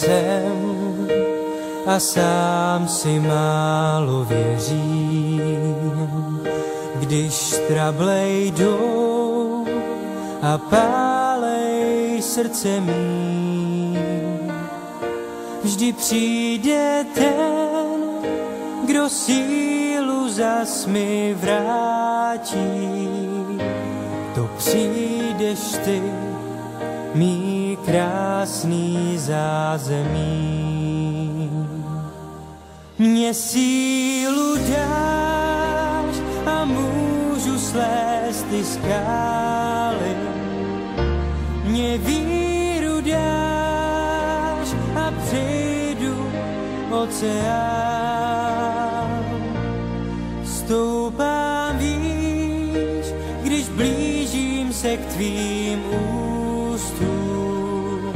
jsem a sám si málo věřím, když trable jdou a pálej srdce mý. Vždy přijde ten, kdo sílu zas mi vrátí. To přijdeš ty, mý krásný zázemí. Mně sílu dáš a můžu slést ty skály. Mně víru dáš a přejdu oceán. Stoupám výš, když blížím se k tvým ústům.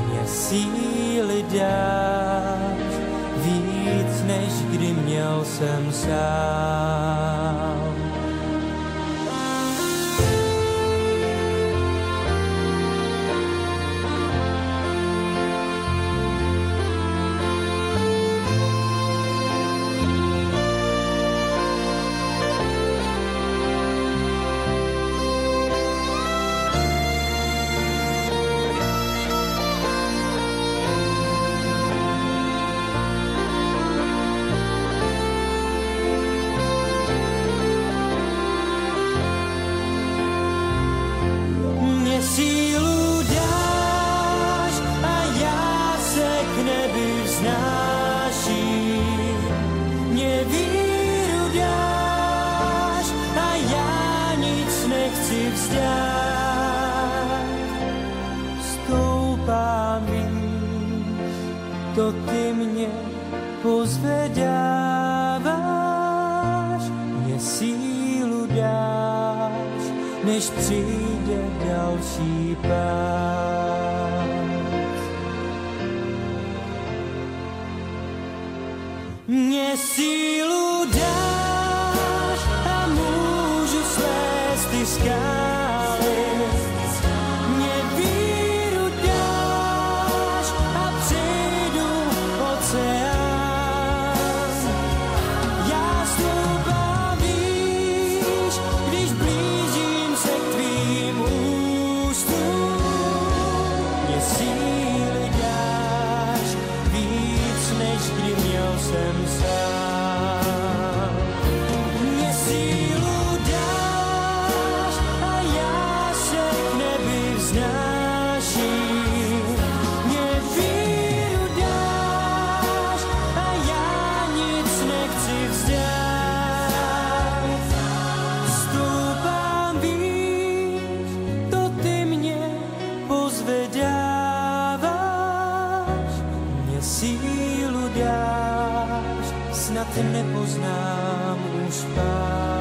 Mně síly dáš víc, než kdy měl jsem sám. Sílu dáš a já se k nebi vznáším. Mně víru dáš a já nic nechci vzdát. Stoupám výš, to ty mě pozvedáváš. Mně sílu dáš, než přijde další pád. Mně sílu dáš a můžu slést ty skály. Mně víru dáš a přejdu oceán. Já stoupám výš, když blížím se k tvým ústům. Mně síly dáš víc, než kdy měl jsem sám. Mně sílu dáš a já se k nebi vznáším. Mně víru dáš a já nic nechci vzdát. Stoupám výš, to ty mě pozvedáváš. Mně sílu dáš, snad nepoznám už pád.